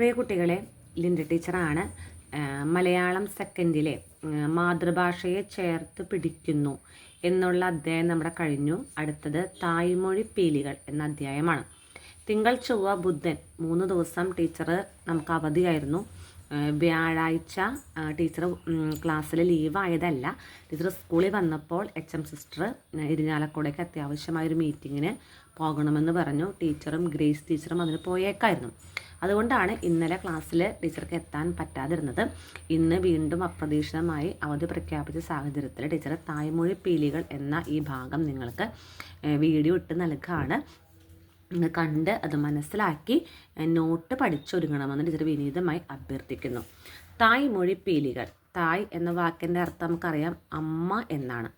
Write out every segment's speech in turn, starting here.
പ്രിയ കുട്ടികളെ, ലിൻഡ ടീച്ചറാണ്. മലയാളം സെക്കൻഡിലെ മാതൃഭാഷയെ ചേർത്ത് പിടിക്കുന്നു എന്നുള്ള അധ്യായം നമ്മുടെ കഴിഞ്ഞു. അടുത്തത് തായ്മൊഴി പീലികൾ എന്ന അധ്യായമാണ്. തിങ്കൾ, ചൊവ്വ, ബുധൻ 3 ദിവസം ടീച്ചർ നമുക്ക് അവധിയായിരുന്നു. വ്യാഴാഴ്ച ടീച്ചർ ക്ലാസ്സിൽ ലീവായതല്ല. ടീച്ചർ സ്കൂളിൽ വന്നപ്പോൾ HM സിസ്റ്റർ ഇരിഞ്ഞാലക്കുടയ്ക്ക് അത്യാവശ്യമായൊരു മീറ്റിങ്ങിന് പോകണമെന്ന് പറഞ്ഞു. ടീച്ചറും ഗ്രേസ് ടീച്ചറും അതിന് പോയേക്കായിരുന്നു. അതുകൊണ്ടാണ് ഇന്നലെ ക്ലാസ്സിൽ ടീച്ചർക്ക് എത്താൻ പറ്റാതിരുന്നത്. ഇന്ന് വീണ്ടും അപ്രതീക്ഷിതമായി അവധി പ്രഖ്യാപിച്ച സാഹചര്യത്തിൽ ടീച്ചർ തായ്മൊഴി പീലികൾ എന്ന ഈ ഭാഗം നിങ്ങൾക്ക് വീഡിയോ ഇട്ട് നൽകുകയാണ്. കണ്ട് അത് മനസ്സിലാക്കി നോട്ട് പഠിച്ചൊരുങ്ങണമെന്ന് ടീച്ചർ വിനീതമായി അഭ്യർത്ഥിക്കുന്നു. തായ്മൊഴി പീലികൾ. തായ് എന്ന വാക്കിൻ്റെ അർത്ഥം നമുക്കറിയാം, അമ്മ എന്നാണ്.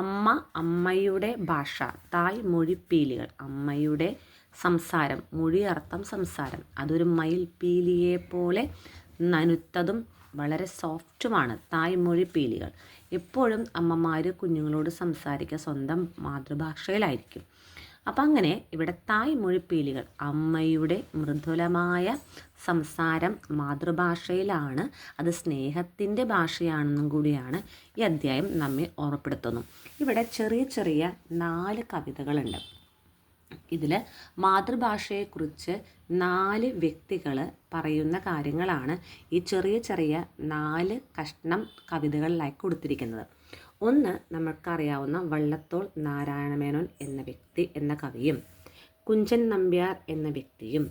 അമ്മ, അമ്മയുടെ ഭാഷ. തായ്മൊഴി പീലികൾ, അമ്മയുടെ സംസാരം. മൊഴി അർത്ഥം സംസാരം. അതൊരു മയിൽപീലിയെ പോലെ നനുത്തതും വളരെ സോഫ്റ്റുമാണ് തായ്മൊഴി പീലികൾ. എപ്പോഴും അമ്മമാർ കുഞ്ഞുങ്ങളോട് സംസാരിക്കുക സ്വന്തം മാതൃഭാഷയിലായിരിക്കും. അപ്പം അങ്ങനെ ഇവിടെ തായ്മൊഴി പീലികൾ, അമ്മയുടെ മൃദുലമായ സംസാരം മാതൃഭാഷയിലാണ്, അത് സ്നേഹത്തിൻ്റെ ഭാഷയാണെന്നും കൂടിയാണ് ഈ അധ്യായം നമ്മെ ഓർമ്മപ്പെടുത്തുന്നു. ഇവിടെ ചെറിയ ചെറിയ 4 കവിതകളുണ്ട്. ഇതിൽ മാതൃഭാഷയെക്കുറിച്ച് 4 വ്യക്തികൾ പറയുന്ന കാര്യങ്ങളാണ് ഈ ചെറിയ ചെറിയ 4 കഷ്ണം കവിതകളിലായി കൊടുത്തിരിക്കുന്നത്. ഒന്ന് നമുക്കറിയാവുന്ന വള്ളത്തോൾ നാരായണമേനോൻ എന്ന കവിയും കുഞ്ചൻ നമ്പ്യാർ എന്ന വ്യക്തിയും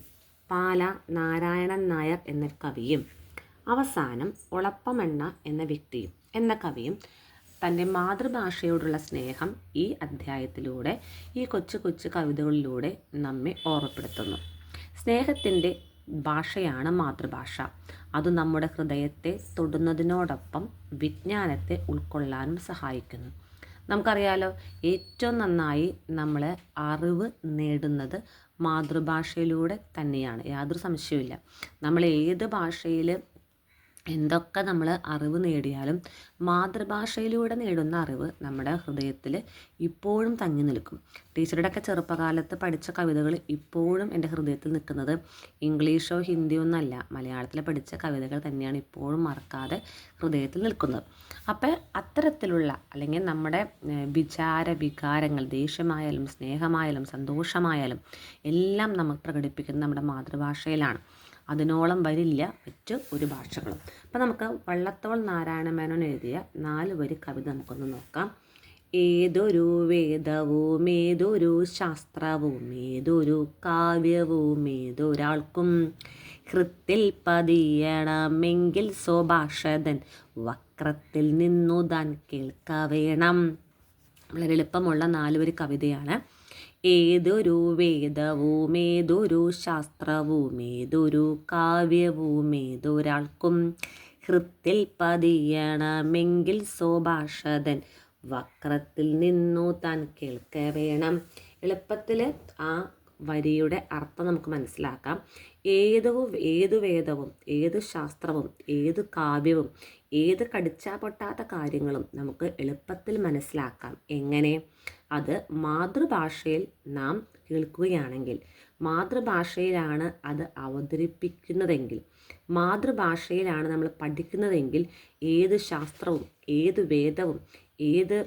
പാല നാരായണൻ നായർ എന്ന കവിയും അവസാനം ഒളപ്പമണ്ണ എന്ന കവിയും തൻ്റെ മാതൃഭാഷയോടുള്ള സ്നേഹം ഈ അധ്യായത്തിലൂടെ, ഈ കൊച്ചു കൊച്ചു കവിതകളിലൂടെ നമ്മെ ഓർമ്മപ്പെടുത്തുന്നു. സ്നേഹത്തിൻ്റെ ഭാഷയാണ് മാതൃഭാഷ. അത് നമ്മുടെ ഹൃദയത്തെ തൊടുന്നതിനോടൊപ്പം വിജ്ഞാനത്തെ ഉൾക്കൊള്ളാനും സഹായിക്കുന്നു. നമുക്കറിയാലോ, ഏറ്റവും നന്നായി നമ്മൾ അറിവ് നേടുന്നത് മാതൃഭാഷയിലൂടെ തന്നെയാണ്. യാതൊരു സംശയവുമില്ല. നമ്മൾ ഏത് ഭാഷയിൽ എന്തൊക്കെ നമ്മൾ അറിവ് നേടിയാലും മാതൃഭാഷയിലൂടെ നേടുന്ന അറിവ് നമ്മുടെ ഹൃദയത്തിൽ ഇപ്പോഴും തങ്ങി നിൽക്കും. ടീച്ചറുടെയൊക്കെ ചെറുപ്പകാലത്ത് പഠിച്ച കവിതകൾ ഇപ്പോഴും എൻ്റെ ഹൃദയത്തിൽ നിൽക്കുന്നത് ഇംഗ്ലീഷോ ഹിന്ദിയോ ഒന്നല്ല, മലയാളത്തിൽ പഠിച്ച കവിതകൾ തന്നെയാണ് ഇപ്പോഴും മറക്കാതെ ഹൃദയത്തിൽ നിൽക്കുന്നത്. അപ്പോൾ അത്തരത്തിലുള്ള അല്ലെങ്കിൽ നമ്മുടെ വികാരങ്ങൾ, ദേഷ്യമായാലും സ്നേഹമായാലും സന്തോഷമായാലും എല്ലാം നമ്മൾ പ്രകടിപ്പിക്കുന്നത് നമ്മുടെ മാതൃഭാഷയിലാണ്. അതിനോളം വരില്ല മറ്റ് ഒരു ഭാഷകളും. അപ്പം നമുക്ക് വള്ളത്തോൾ നാരായണമേനോൻ എഴുതിയ 4 വരി കവിത നമുക്കൊന്ന് നോക്കാം. ഏതൊരു വേദവും ഏതൊരു ശാസ്ത്രവും ഏതൊരു കാവ്യവും ഏതൊരാൾക്കും ഹൃത്തിൽ പതിയണമെങ്കിൽ സ്വഭാഷതൻ വക്രത്തിൽ നിന്നു താൻ കേൾക്കവേണം. വളരെ എളുപ്പമുള്ള 4 വരി കവിതയാണ്. ഏതൊരു വേദവും ഏതൊരു ശാസ്ത്രവും ഏതൊരു കാവ്യവും ഏതൊരാൾക്കും ഹൃത്തിൽ പതിയണമെങ്കിൽ സ്വഭാഷതൻ വക്രത്തിൽ നിന്നു താൻ കേൾക്കവേണം. എളുപ്പത്തിൽ ആ വരിയുടെ അർത്ഥം നമുക്ക് മനസ്സിലാക്കാം. ഏത് വേദവും ഏത് ശാസ്ത്രവും ഏത് കാവ്യവും ഏത് കടിച്ചാ പൊട്ടാത്ത കാര്യങ്ങളും നമുക്ക് എളുപ്പത്തിൽ മനസ്സിലാക്കാം. എങ്ങനെ? അത് മാതൃഭാഷയിൽ നാം കേൾക്കുകയാണെങ്കിൽ, മാതൃഭാഷയിലാണ് അത് അവതരിപ്പിക്കുന്നതെങ്കിൽ, മാതൃഭാഷയിലാണ് നമ്മൾ പഠിക്കുന്നതെങ്കിൽ ഏത് ശാസ്ത്രവും ഏത് വേദവും ഏത്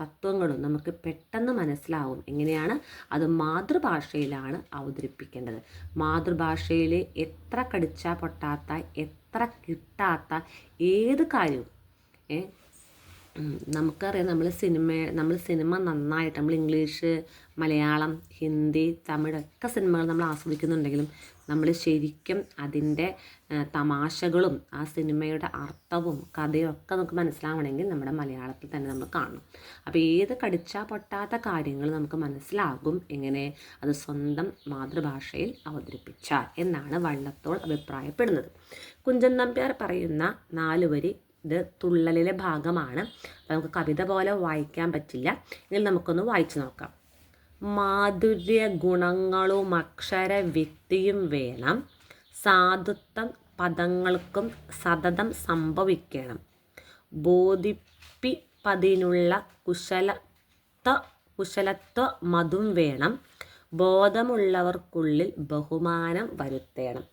തത്വങ്ങളും നമുക്ക് പെട്ടെന്ന് മനസ്സിലാവും. എങ്ങനെയാണ്? അത് മാതൃഭാഷയിലാണ് അവതരിപ്പിക്കേണ്ടത്. മാതൃഭാഷയിൽ എത്ര കടിച്ചാൽ പൊട്ടാത്ത, എത്ര കിട്ടാത്ത ഏത് കാര്യവും നമുക്കറിയാം. നമ്മൾ സിനിമ നന്നായിട്ട് നമ്മൾ ഇംഗ്ലീഷ്, മലയാളം, ഹിന്ദി, തമിഴ് ഒക്കെ സിനിമകൾ നമ്മൾ ആസ്വദിക്കുന്നുണ്ടെങ്കിലും നമ്മൾ ശരിക്കും അതിൻ്റെ തമാശകളും ആ സിനിമയുടെ അർത്ഥവും കഥയും ഒക്കെ നമുക്ക് മനസ്സിലാവണമെങ്കിൽ നമ്മുടെ മലയാളത്തിൽ തന്നെ നമ്മൾ കാണണം. അപ്പോൾ ഏത് കടിച്ചാൽ പൊട്ടാത്ത കാര്യങ്ങൾ നമുക്ക് മനസ്സിലാകും. എങ്ങനെ? അത് സ്വന്തം മാതൃഭാഷയിൽ അവതരിപ്പിച്ചാൽ എന്നാണ് വള്ളത്തോൾ അഭിപ്രായപ്പെടുന്നത്. കുഞ്ചൻ നമ്പ്യാർ പറയുന്ന 4 വരി ഇത് തുള്ളലിലെ ഭാഗമാണ്. അപ്പോൾ നമുക്ക് കവിത പോലെ വായിക്കാൻ പറ്റില്ല, എങ്കിൽ നമുക്കൊന്ന് വായിച്ചു നോക്കാം. മാധുര്യ ഗുണങ്ങളും അക്ഷര വ്യക്തിയും വേണം, സാധുത്വം പദങ്ങൾക്കും സതതം സംഭവിക്കണം, ബോധിപ്പിപ്പതിനുള്ള കുശലത്വ മതും വേണം, ബോധമുള്ളവർക്കുള്ളിൽ ബഹുമാനം വരുത്തേണം.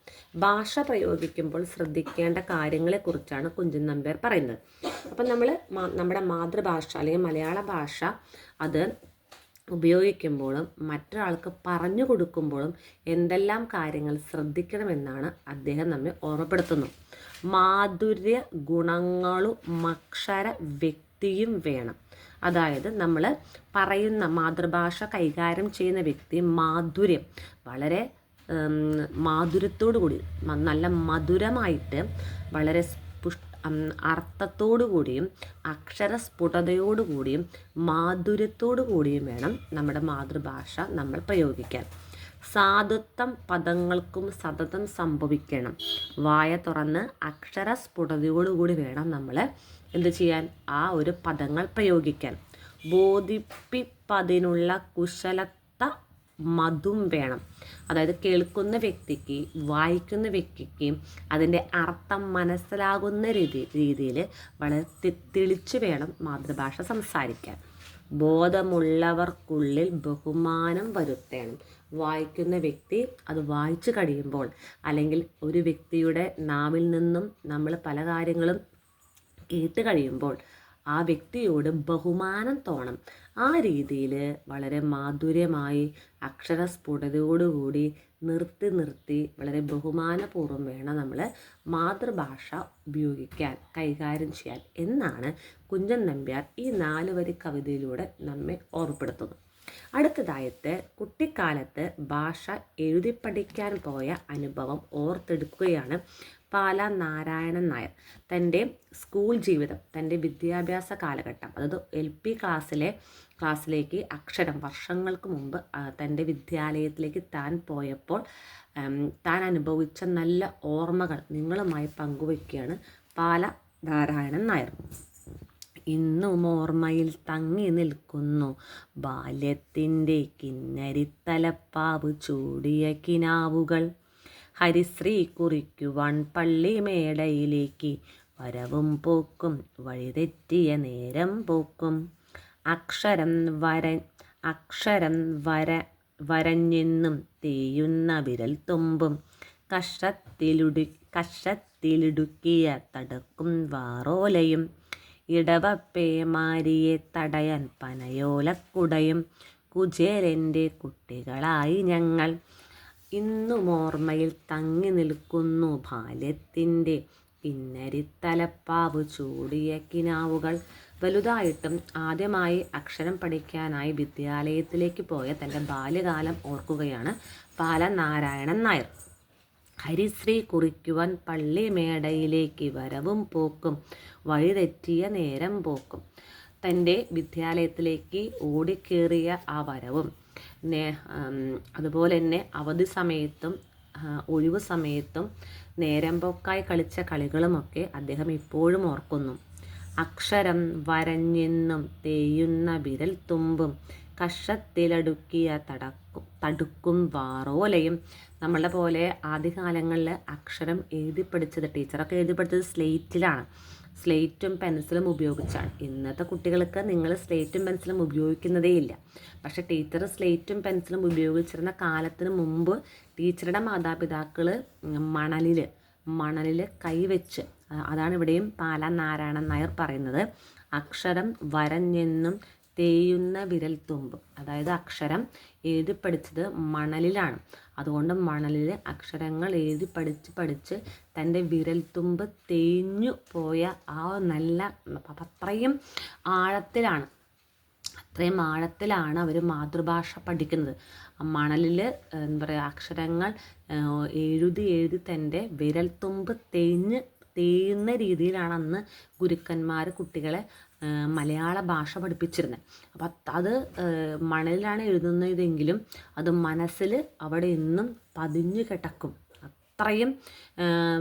ഭാഷ പ്രയോഗിക്കുമ്പോൾ ശ്രദ്ധിക്കേണ്ട കാര്യങ്ങളെക്കുറിച്ചാണ് കുഞ്ചൻ നമ്പ്യാർ പറയുന്നത്. അപ്പം നമ്മൾ നമ്മുടെ മാതൃഭാഷ അല്ലെങ്കിൽ മലയാള ഭാഷ അത് ഉപയോഗിക്കുമ്പോഴും മറ്റൊരാൾക്ക് പറഞ്ഞു കൊടുക്കുമ്പോഴും എന്തെല്ലാം കാര്യങ്ങൾ ശ്രദ്ധിക്കണമെന്നാണ് അദ്ദേഹം നമ്മെ ഓർമ്മപ്പെടുത്തുന്നു. മാധുര്യ ഗുണങ്ങളും അക്ഷര വ്യക്തിയും വേണം. അതായത് നമ്മൾ പറയുന്ന മാതൃഭാഷ കൈകാര്യം ചെയ്യുന്ന വ്യക്തി മാധുര്യം വളരെ മാധുര്യത്തോടു കൂടി നല്ല മധുരമായിട്ട് വളരെ അർത്ഥത്തോടു കൂടിയും അക്ഷരസ്ഫുടതയോടു കൂടിയും മാധുര്യത്തോടു കൂടിയും വേണം നമ്മുടെ മാതൃഭാഷ നമ്മൾ പ്രയോഗിക്കാൻ. സാധുത്വം പദങ്ങൾക്കും സതതം സംഭവിക്കണം. വായ തുറന്ന് അക്ഷരസ്ഫുടതയോടുകൂടി വേണം നമ്മൾ എന്ത് ചെയ്യാൻ, ആ ഒരു പദങ്ങൾ പ്രയോഗിക്കാൻ. ബോധിപ്പിപ്പതിനുള്ള കുശലത മതും വേണം. അതായത് കേൾക്കുന്ന വ്യക്തിക്ക് വായിക്കുന്ന വ്യക്തിക്ക് അതിൻ്റെ അർത്ഥം മനസ്സിലാകുന്ന രീതിയിൽ വളരെ തെളിച്ച് വേണം മാതൃഭാഷ സംസാരിക്കാൻ. ബോധമുള്ളവർക്കുള്ളിൽ ബഹുമാനം വരുത്തേണം. വായിക്കുന്ന വ്യക്തി അത് വായിച്ചു കഴിയുമ്പോൾ അല്ലെങ്കിൽ ഒരു വ്യക്തിയുടെ നാവിൽ നിന്നും നമ്മൾ പല കാര്യങ്ങളും കേട്ട് കഴിയുമ്പോൾ ആ വ്യക്തിയോട് ബഹുമാനം തോന്നും. ആ രീതിയിൽ വളരെ മാധുര്യമായി അക്ഷരസ്ഫുടതയോടുകൂടി നിർത്തി വളരെ ബഹുമാനപൂർവ്വം വേണം നമ്മൾ മാതൃഭാഷ ഉപയോഗിക്കാൻ, കൈകാര്യം ചെയ്യാൻ എന്നാണ് കുഞ്ചൻ നമ്പ്യാർ ഈ 4 വരി കവിതയിലൂടെ നമ്മെ ഓർമ്മപ്പെടുത്തുന്നു. അടുത്തതായിട്ട് കുട്ടിക്കാലത്ത് ഭാഷ എഴുതി പഠിക്കാൻ പോയ അനുഭവം ഓർത്തെടുക്കുകയാണ് പാല നാരായണൻ നായർ. തൻ്റെ സ്കൂൾ ജീവിതം, തൻ്റെ വിദ്യാഭ്യാസ കാലഘട്ടം, അതായത് LP ക്ലാസ്സിലേക്ക് അക്ഷരം വർഷങ്ങൾക്ക് മുമ്പ് തൻ്റെ വിദ്യാലയത്തിലേക്ക് താൻ പോയപ്പോൾ താൻ അനുഭവിച്ച നല്ല ഓർമ്മകൾ നിങ്ങളുമായി പങ്കുവയ്ക്കുകയാണ് പാല നാരായണൻ നായർ. ഇന്നും ഓർമ്മയിൽ തങ്ങി നിൽക്കുന്നു ബാല്യത്തിൻ്റെ കിന്നരിത്തലപ്പാവ് ചൂടിയ കിനാവുകൾ. ഹരിശ്രീ കുറിക്കുവാൻ പള്ളിമേടയിലേക്ക് വരവും പോക്കും വഴിതെറ്റിയ നേരം പോക്കും. അക്ഷരം വരഞ്ഞെന്നും തേയുന്ന വിരൽ തുമ്പും കഷത്തിലിടുക്കിയ തടക്കും വാറോലയും. ഇടവപ്പേമാരിയെ തടയാൻ പനയോലക്കുടയും കുചേലൻ്റെ കുട്ടികളായി ഞങ്ങൾ. ഇന്നും ഓർമ്മയിൽ തങ്ങി നിൽക്കുന്നു ബാല്യത്തിൻ്റെ കിന്നരിത്തലപ്പാവ് ചൂടിയ കിനാവുകൾ. വലുതായിട്ടും ആദ്യമായി അക്ഷരം പഠിക്കാനായി വിദ്യാലയത്തിലേക്ക് പോയ തൻ്റെ ബാല്യകാലം ഓർക്കുകയാണ് പാല നാരായണൻ നായർ. ഹരിശ്രീ കുറിക്കുവാൻ പള്ളിമേടയിലേക്ക് വരവും പോക്കും വഴിതെറ്റിയ നേരം പോക്കും. തൻ്റെ വിദ്യാലയത്തിലേക്ക് ഓടിക്കേറിയ ആ വരവും അതുപോലെ തന്നെ അവധി സമയത്തും ഒഴിവ് സമയത്തും നേരം പോക്കായി കളിച്ച കളികളുമൊക്കെ അദ്ദേഹം ഇപ്പോഴും ഓർക്കുന്നു. അക്ഷരം വരഞ്ഞെന്നും തേയുന്ന വിരൽ തുമ്പും കഷത്തിലടുക്കിയ തടുക്കും വാറോലയും. നമ്മളെ പോലെ ആദ്യകാലങ്ങളിൽ അക്ഷരം എഴുതി പഠിച്ചത്, ടീച്ചറൊക്കെ എഴുതി പഠിച്ചത് സ്ലേറ്റിലാണ്, സ്ലേറ്റും പെൻസിലും ഉപയോഗിച്ചാണ്. ഇന്നത്തെ കുട്ടികൾക്ക് നിങ്ങൾ സ്ലേറ്റും പെൻസിലും ഉപയോഗിക്കുന്നതേ ഇല്ല. പക്ഷേ ടീച്ചർ സ്ലേറ്റും പെൻസിലും ഉപയോഗിച്ചിരുന്ന കാലത്തിന് മുമ്പ് ടീച്ചറുടെ മാതാപിതാക്കൾ മണലിൽ കൈവച്ച്, അതാണ് ഇവിടെയും പാല നാരായണൻ നായർ പറയുന്നത്, അക്ഷരം വരഞ്ഞെന്നും തേയുന്ന വിരൽ തുമ്പ്. അതായത് അക്ഷരം എഴുതി പഠിച്ചത് മണലിലാണ്. അതുകൊണ്ട് മണലിൽ അക്ഷരങ്ങൾ എഴുതി പഠിച്ച് തൻ്റെ വിരൽ തുമ്പ് തേഞ്ഞു പോയ ആ നല്ല അത്രയും ആഴത്തിലാണ് അവർ മാതൃഭാഷ പഠിക്കുന്നത്. മണലിൽ എന്താ പറയുക, അക്ഷരങ്ങൾ എഴുതി തൻ്റെ വിരൽ തുമ്പ് തേയുന്ന രീതിയിലാണ് അന്ന് ഗുരുക്കന്മാർ കുട്ടികളെ മലയാള ഭാഷ പഠിപ്പിച്ചിരുന്നത്. അപ്പം അത് മണലിലാണ് എഴുതുന്നതെങ്കിലും അത് മനസ്സിൽ അവിടെ എന്നും പതിഞ്ഞു കിടക്കും. അത്രയും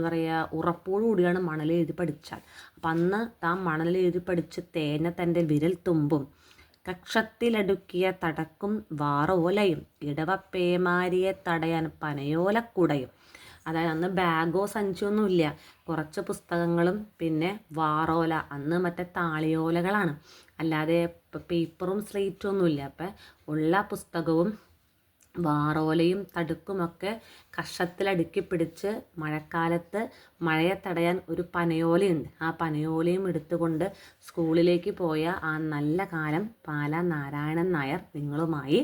പറയുക ഉറപ്പോടുകൂടിയാണ് മണൽ എഴുതി പഠിച്ചാൽ. അപ്പം അന്ന് താൻ മണൽ എഴുതി പഠിച്ച് തേഞ്ഞ തൻ്റെ വിരൽ തുമ്പും കക്ഷത്തിലടുക്കിയ തടക്കും വാറോലയും ഇടവപ്പേമാരിയെ തടയാൻ പനയോലക്കുടയും. അതായത് അന്ന് ബാഗോ സഞ്ചിയൊന്നുമില്ല, കുറച്ച് പുസ്തകങ്ങളും പിന്നെ വാറോല, അന്ന് മറ്റേ താളിയോലകളാണ്, അല്ലാതെ പേപ്പറും സ്ലേറ്റും ഒന്നുമില്ല. അപ്പം ഉള്ള പുസ്തകവും വാറോലയും തടുക്കുമൊക്കെ കഷത്തിലടുക്കി പിടിച്ച് മഴക്കാലത്ത് മഴയെ തടയാൻ ഒരു പനയോലയുണ്ട്. ആ പനയോലയും എടുത്തുകൊണ്ട് സ്കൂളിലേക്ക് പോയ ആ നല്ല കാലം പാലാ നാരായണൻ നായർ നിങ്ങളുമായി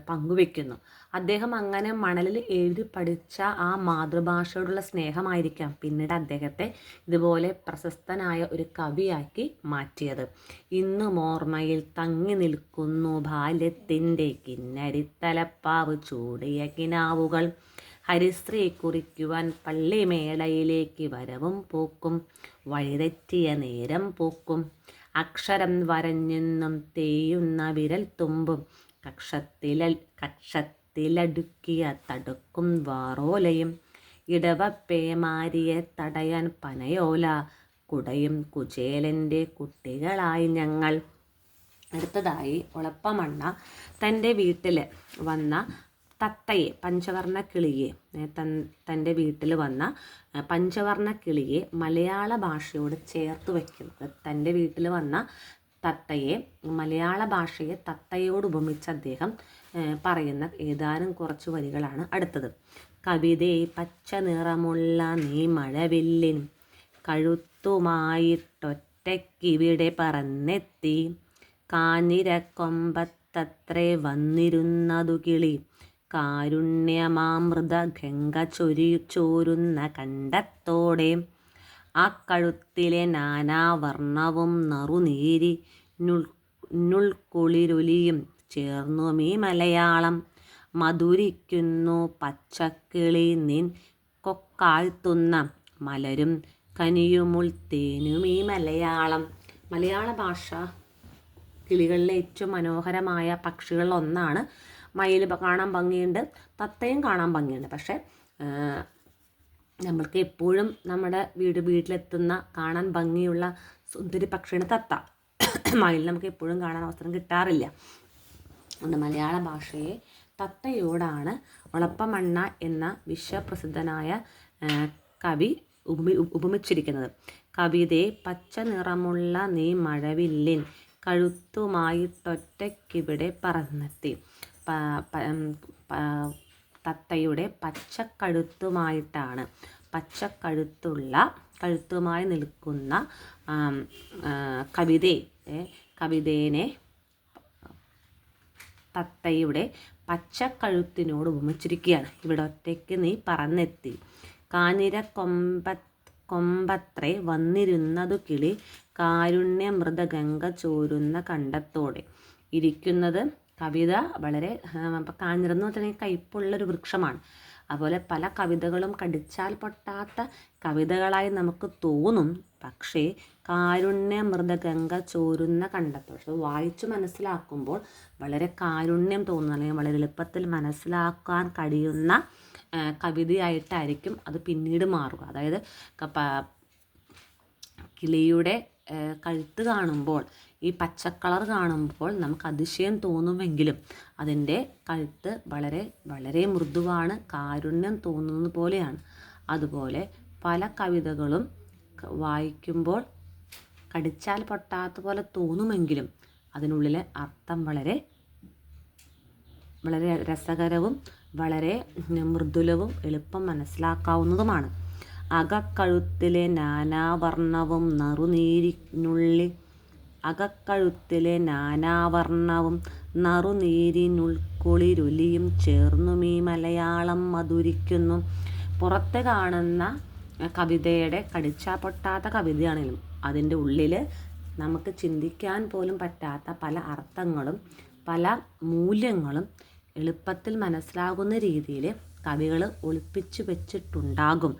പങ്കുവെക്കുന്നു. അദ്ദേഹം അങ്ങനെ മണലിൽ എഴുതി പഠിച്ച ആ മാതൃഭാഷയോടുള്ള സ്നേഹമായിരിക്കാം പിന്നീട് അദ്ദേഹത്തെ ഇതുപോലെ പ്രശസ്തനായ ഒരു കവിയാക്കി മാറ്റിയത്. ഇന്നും ഓർമ്മയിൽ തങ്ങി നിൽക്കുന്നു ബാല്യത്തിൻ്റെ കിന്നരിത്തലപ്പാവ് ചൂടിയ കിനാവുകൾ. ഹരിശ്രീ കുറിക്കുവാൻ പള്ളിമേടയിലേക്ക് വരവും പോക്കും വഴിതെറ്റിയ നേരം പോക്കും. അക്ഷരം വരഞ്ഞെന്നും തേയുന്ന വിരൽ തുമ്പും കക്ഷത്തിലടുക്കിയ തടുക്കും വാറോലയും. ഇടവപ്പേമാരിയെ തടയാൻ പനയോല കുടയും കുചേലൻ്റെ കുട്ടികളായി ഞങ്ങൾ. അടുത്തതായി ഒളപ്പമണ്ണ തൻ്റെ വീട്ടിൽ വന്ന തത്തയെ പഞ്ചവർണ്ണ കിളിയെ തൻ്റെ വീട്ടിൽ വന്ന പഞ്ചവർണ്ണ കിളിയെ മലയാള ഭാഷയോട് ചേർത്ത് വയ്ക്കുന്നത്. തൻ്റെ വീട്ടിൽ വന്ന തത്തയെ മലയാള ഭാഷയെ തത്തയോട് ഉപമിച്ച് അദ്ദേഹം പറയുന്ന ഏതാനും കുറച്ച് വരികളാണ് അടുത്തത്. കവിതേ പച്ച നിറമുള്ള നീ മഴവില്ലിൻ കഴുത്തുമായിട്ടൊറ്റയ്ക്കിവിടെ പറന്നെത്തി. കാഞ്ഞിരക്കൊമ്പത്തത്രേ വന്നിരുന്നതു കിളി കാരുണ്യമാമൃത ഗംഗ ചോരുന്ന കണ്ടത്തോടെ. ആ കഴുത്തിലെ നാനാവർണ്ണവും നറുനീരിനുൾക്കുളിരൊലിയും ചേർന്നുമീ മലയാളം. മധുരിക്കുന്നു പച്ചക്കിളി നിൻ കൊക്കാഴ്ത്തുന്ന മലരും കനിയുമുൾത്തേനുമീ മലയാളം. മലയാള ഭാഷ കിളികളിലെ ഏറ്റവും മനോഹരമായ പക്ഷികളിൽ ഒന്നാണ്. മയിൽ കാണാൻ ഭംഗിയുണ്ട്, തത്തയും കാണാൻ ഭംഗിയുണ്ട്. പക്ഷേ നമ്മൾക്ക് എപ്പോഴും നമ്മുടെ വീട്ടിലെത്തുന്ന കാണാൻ ഭംഗിയുള്ള സുന്ദരി പക്ഷിയാണ് തത്ത. മയിൽ നമുക്ക് എപ്പോഴും കാണാൻ അവസരം കിട്ടാറില്ല. അതുകൊണ്ട് മലയാള ഭാഷയെ തത്തയോടാണ് ഒളപ്പമണ്ണ എന്ന വിശ്വപ്രസിദ്ധനായ കവി ഉപമിച്ചിരിക്കുന്നത്. കവിതേ പച്ച നിറമുള്ള നീ മഴവില്ലിൻ കഴുത്തുമായിട്ടൊറ്റയ്ക്കിവിടെ പറന്നെത്തി. തത്തയുടെ പച്ചക്കഴുത്തുമായിട്ടാണ് കഴുത്തുമായി നിൽക്കുന്ന കവിതേനെ തത്തയുടെ പച്ചക്കഴുത്തിനോട് ഉപമിച്ചിരിക്കുകയാണ്. ഇവിടെ ഒറ്റയ്ക്ക് നീ പറന്നെത്തി. കാഞ്ഞിരക്കൊമ്പത്രേ വന്നിരുന്നതു കിളി കാരുണ്യമൃത ഗംഗ ചോരുന്ന കണ്ടത്തോടെ. ഇരിക്കുന്നത് കവിത വളരെ കാഞ്ഞിരെന്ന് വെച്ചിട്ടുണ്ടെങ്കിൽ കയ്പുള്ളൊരു വൃക്ഷമാണ്. അതുപോലെ പല കവിതകളും കടിച്ചാൽ പൊട്ടാത്ത കവിതകളായി നമുക്ക് തോന്നും. പക്ഷേ കാരുണ്യമൃത ഗംഗ ചോരുന്ന കണ്ടത്തോടെ, പക്ഷെ വായിച്ചു മനസ്സിലാക്കുമ്പോൾ വളരെ കാരുണ്യം തോന്നുന്ന അല്ലെങ്കിൽ വളരെ എളുപ്പത്തിൽ മനസ്സിലാക്കാൻ കഴിയുന്ന കവിതയായിട്ടായിരിക്കും അത് പിന്നീട് മാറുക. അതായത് കിളിയുടെ കഴുത്ത് കാണുമ്പോൾ, ഈ പച്ചക്കളർ കാണുമ്പോൾ നമുക്ക് അതിശയം തോന്നുമെങ്കിലും അതിൻ്റെ കഴുത്ത് വളരെ വളരെ മൃദുവാണ്, കാരുണ്യം തോന്നുന്നത് പോലെയാണ്. അതുപോലെ പല കവിതകളും വായിക്കുമ്പോൾ കടിച്ചാൽ പൊട്ടാത്ത പോലെ തോന്നുമെങ്കിലും അതിനുള്ളിലെ അർത്ഥം വളരെ വളരെ രസകരവും വളരെ മൃദുലവും എളുപ്പം മനസ്സിലാക്കാവുന്നതുമാണ്. അകക്കഴുത്തിലെ നാനാവർണ്ണവും നറുനീരിനുൾക്കുളിരൊലിയും ചേർന്നുമീ മലയാളം മധുരിക്കുന്നു. പുറത്ത് കാണുന്ന കവിതയുടെ കടിച്ചാൽ പൊട്ടാത്ത കവിതയാണെങ്കിലും അതിൻ്റെ ഉള്ളിൽ നമുക്ക് ചിന്തിക്കാൻ പോലും പറ്റാത്ത പല അർത്ഥങ്ങളും പല മൂല്യങ്ങളും എളുപ്പത്തിൽ മനസ്സിലാകുന്ന രീതിയിൽ കവികൾ ഒളിപ്പിച്ചു വെച്ചിട്ടുണ്ടാകും.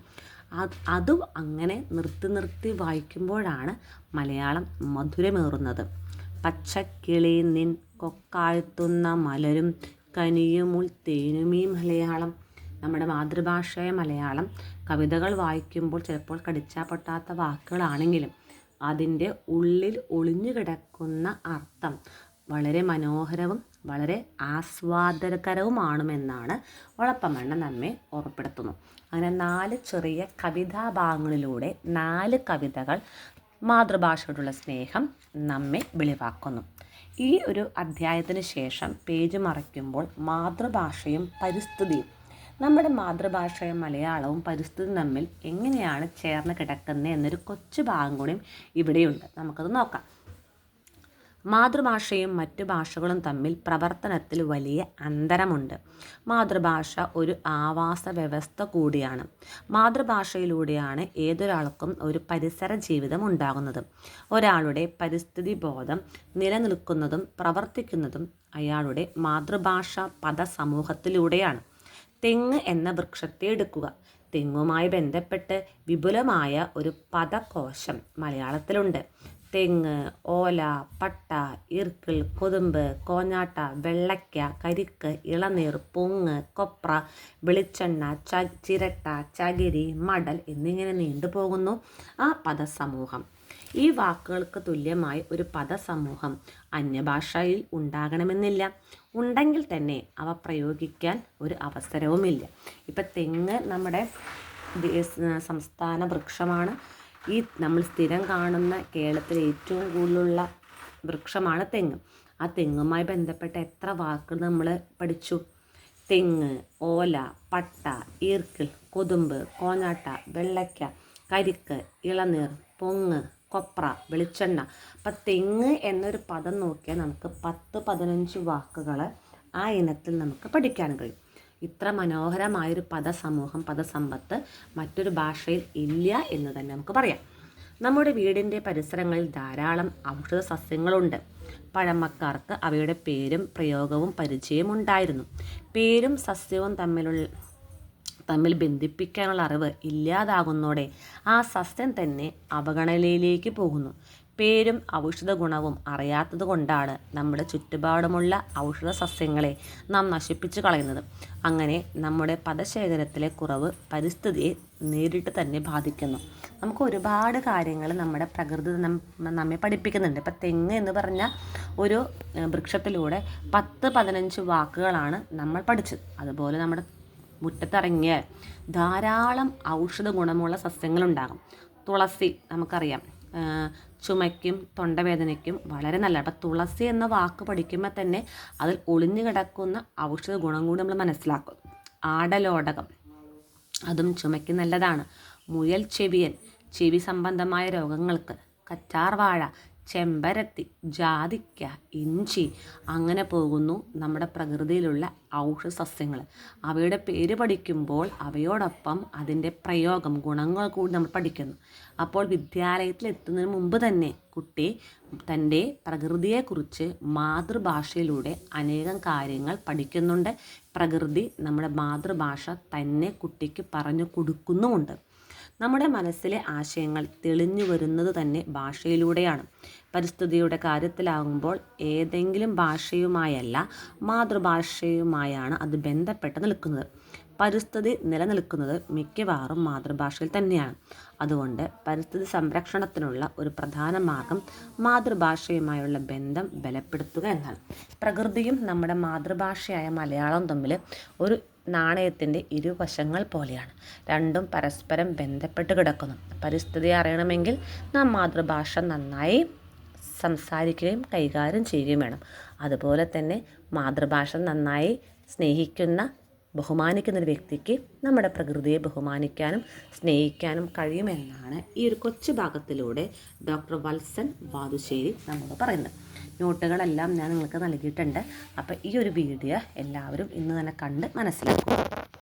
അതും അങ്ങനെ നിർത്തി വായിക്കുമ്പോഴാണ് മലയാളം മധുരമേറുന്നത്. പച്ചക്കിളി നിൻ കൊക്കാഴ്ത്തുന്ന മലരും കനിയുമുൾത്തേനുമീ മലയാളം. നമ്മുടെ മാതൃഭാഷയായ മലയാളം കവിതകൾ വായിക്കുമ്പോൾ ചിലപ്പോൾ കടിച്ചാൽ പൊട്ടാത്ത വാക്കുകളാണെങ്കിലും അതിൻ്റെ ഉള്ളിൽ ഒളിഞ്ഞു കിടക്കുന്ന അർത്ഥം വളരെ മനോഹരവും വളരെ ആസ്വാദകരവുമാണെന്നാണ് ഒളപ്പമണ്ണ നമ്മെ ഓർമ്മപ്പെടുത്തുന്നു. അങ്ങനെ 4 ചെറിയ കവിതാഭാഗങ്ങളിലൂടെ 4 കവിതകൾ മാതൃഭാഷയോടുള്ള സ്നേഹം നമ്മെ വെളിവാക്കുന്നു. ഈ ഒരു അധ്യായത്തിന് ശേഷം പേജ് മറയ്ക്കുമ്പോൾ മാതൃഭാഷയും പരിസ്ഥിതിയും, നമ്മുടെ മാതൃഭാഷയും മലയാളവും പരിസ്ഥിതിയും തമ്മിൽ എങ്ങനെയാണ് ചേർന്ന് കിടക്കുന്നത് എന്നൊരു കൊച്ചു ഭാഗം കൂടിയും ഇവിടെയുണ്ട്. നമുക്കത് നോക്കാം. മാതൃഭാഷയും മറ്റു ഭാഷകളും തമ്മിൽ പ്രവർത്തനത്തിൽ വലിയ അന്തരമുണ്ട്. മാതൃഭാഷ ഒരു ആവാസ വ്യവസ്ഥ കൂടിയാണ്. മാതൃഭാഷയിലൂടെയാണ് ഏതൊരാൾക്കും ഒരു പരിസര ജീവിതം ഉണ്ടാകുന്നത്. ഒരാളുടെ പരിസ്ഥിതി ബോധം നിലനിൽക്കുന്നതും പ്രവർത്തിക്കുന്നതും അയാളുടെ മാതൃഭാഷ പദസമൂഹത്തിലൂടെയാണ്. തെങ്ങ് എന്ന വൃക്ഷത്തെ എടുക്കുക. തെങ്ങുമായി ബന്ധപ്പെട്ട് വിപുലമായ ഒരു പദകോശം മലയാളത്തിലുണ്ട്. തെങ്ങ്, ഓല, പട്ട, ഈർക്കിൾ, കൊതുമ്പ്, കോഞ്ഞാട്ട, വെള്ളയ്ക്ക, കരിക്ക്, ഇളനീർ, പൊങ്ങ്, കൊപ്ര, വെളിച്ചെണ്ണ, ചിരട്ട, ചകിരി, മടൽ എന്നിങ്ങനെ നീണ്ടുപോകുന്നു ആ പദസമൂഹം. ഈ വാക്കുകൾക്ക് തുല്യമായി ഒരു പദസമൂഹം അന്യഭാഷയിൽ ഉണ്ടാകണമെന്നില്ല. ഉണ്ടെങ്കിൽ തന്നെ അവ പ്രയോഗിക്കാൻ ഒരു അവസരവുമില്ല. ഇപ്പം തെങ്ങ് നമ്മുടെ സംസ്ഥാന വൃക്ഷമാണ്. ഈ നമ്മൾ സ്ഥിരം കാണുന്ന കേരളത്തിൽ ഏറ്റവും കൂടുതലുള്ള വൃക്ഷമാണ് തെങ്ങ്. ആ തെങ്ങുമായി ബന്ധപ്പെട്ട എത്ര വാക്കുകൾ നമ്മൾ പഠിച്ചു. തെങ്ങ്, ഓല, പട്ട, ഈർക്കിൾ, കൊതുമ്പ്, കോഞ്ഞാട്ട, വെള്ളയ്ക്ക, കരിക്ക്, ഇളനീർ, പൊങ്ങ്, കൊപ്ര, വെളിച്ചെണ്ണ. അപ്പം തെങ്ങ് എന്നൊരു പദം നോക്കിയാൽ നമുക്ക് 10-15 വാക്കുകൾ ആ ഇനത്തിൽ നമുക്ക് പഠിക്കാൻ കഴിയും. ഇത്ര മനോഹരമായൊരു പദസമൂഹം, പദസമ്പത്ത് മറ്റൊരു ഭാഷയിൽ ഇല്ല എന്ന് തന്നെ നമുക്ക് പറയാം. നമ്മുടെ വീടിൻ്റെ പരിസരങ്ങളിൽ ധാരാളം ഔഷധ സസ്യങ്ങളുണ്ട്. പഴമക്കാർക്ക് അവയുടെ പേരും പ്രയോഗവും പരിചയവും ഉണ്ടായിരുന്നു. പേരും സസ്യവും തമ്മിൽ ബന്ധിപ്പിക്കാനുള്ള അറിവ് ഇല്ലാതാകുന്നതോടെ ആ സസ്യം തന്നെ അവഗണനയിലേക്ക് പോകുന്നു. പേരും ഔഷധ ഗുണവും അറിയാത്തത് കൊണ്ടാണ് നമ്മുടെ ചുറ്റുപാടുമുള്ള ഔഷധ സസ്യങ്ങളെ നാം നശിപ്പിച്ചു കളയുന്നത്. അങ്ങനെ നമ്മുടെ പദശേഖരത്തിലെ കുറവ് പരിസ്ഥിതിയെ നേരിട്ട് തന്നെ ബാധിക്കുന്നു. നമുക്ക് ഒരുപാട് കാര്യങ്ങൾ നമ്മുടെ പ്രകൃതി നമ്മെ പഠിപ്പിക്കുന്നുണ്ട്. ഇപ്പം തെങ്ങ് എന്ന് പറഞ്ഞ ഒരു വൃക്ഷത്തിലൂടെ 10-15 വാക്കുകളാണ് നമ്മൾ പഠിച്ചത്. അതുപോലെ നമ്മുടെ മുറ്റത്തിറങ്ങിയാൽ ധാരാളം ഔഷധ ഗുണമുള്ള സസ്യങ്ങളുണ്ടാകും. തുളസി നമുക്കറിയാം, ചുമയ്ക്കും തൊണ്ടവേദനയ്ക്കും വളരെ നല്ല. അപ്പം തുളസി എന്ന വാക്ക് പഠിക്കുമ്പോൾ തന്നെ അതിൽ ഒളിഞ്ഞു കിടക്കുന്ന ഔഷധ ഗുണം കൂടി നമ്മൾ മനസ്സിലാക്കും. ആടലോടകം, അതും ചുമയ്ക്ക് നല്ലതാണ്. മുയൽ ചെവിയൻ, ചെവി സംബന്ധമായ രോഗങ്ങൾക്ക്. കറ്റാർവാഴ, ചെമ്പരത്തി, ജാതിക്ക, ഇഞ്ചി, അങ്ങനെ പോകുന്നു നമ്മുടെ പ്രകൃതിയിലുള്ള ഔഷധ സസ്യങ്ങൾ. അവയുടെ പേര് പഠിക്കുമ്പോൾ അവയോടൊപ്പം അതിൻ്റെ പ്രയോഗം, ഗുണങ്ങൾ കൂടി നമ്മൾ പഠിക്കുന്നു. അപ്പോൾ വിദ്യാലയത്തിൽ എത്തുന്നതിന് മുമ്പ് തന്നെ കുട്ടി തൻ്റെ പ്രകൃതിയെക്കുറിച്ച് മാതൃഭാഷയിലൂടെ അനേകം കാര്യങ്ങൾ പഠിക്കുന്നുണ്ട്. പ്രകൃതി നമ്മുടെ മാതൃഭാഷ തന്നെ കുട്ടിക്ക് പറഞ്ഞു കൊടുക്കുന്നുമുണ്ട്. നമ്മുടെ മനസ്സിലെ ആശയങ്ങൾ തെളിഞ്ഞു വരുന്നത് തന്നെ ഭാഷയിലൂടെയാണ്. പരിസ്ഥിതിയുടെ കാര്യത്തിലാകുമ്പോൾ ഏതെങ്കിലും ഭാഷയുമായല്ല, മാതൃഭാഷയുമായാണ് അത് ബന്ധപ്പെട്ട് നിൽക്കുന്നത്. പരിസ്ഥിതി നിലനിൽക്കുന്നത് മിക്കവാറും മാതൃഭാഷയിൽ തന്നെയാണ്. അതുകൊണ്ട് പരിസ്ഥിതി സംരക്ഷണത്തിനുള്ള ഒരു പ്രധാന മാർഗം മാതൃഭാഷയുമായുള്ള ബന്ധം ബലപ്പെടുത്തുക എന്നാണ്. പ്രകൃതിയും നമ്മുടെ മാതൃഭാഷയായ മലയാളം തമ്മിൽ ഒരു നാണയത്തിൻ്റെ ഇരുവശങ്ങൾ പോലെയാണ്. രണ്ടും പരസ്പരം ബന്ധപ്പെട്ട് കിടക്കുന്നു. പരിസ്ഥിതി അറിയണമെങ്കിൽ നാം മാതൃഭാഷ നന്നായി സംസാരിക്കുകയും കൈകാര്യം ചെയ്യുകയും വേണം. അതുപോലെ തന്നെ മാതൃഭാഷ നന്നായി സ്നേഹിക്കുന്ന, ബഹുമാനിക്കുന്നൊരു വ്യക്തിക്ക് നമ്മുടെ പ്രകൃതിയെ ബഹുമാനിക്കാനും സ്നേഹിക്കാനും കഴിയുമെന്നാണ് ഈ ഒരു കൊച്ചു ഭാഗത്തിലൂടെ ഡോക്ടർ വത്സൻ വാതുശ്ശേരി നമ്മോട് പറയുന്നത്. നോട്ടുകളെല്ലാം ഞാൻ നിങ്ങൾക്ക് നൽകിയിട്ടുണ്ട്. അപ്പോൾ ഈ ഒരു വീഡിയോ എല്ലാവരും ഇന്ന് തന്നെ കണ്ട് മനസ്സിലാക്കുക.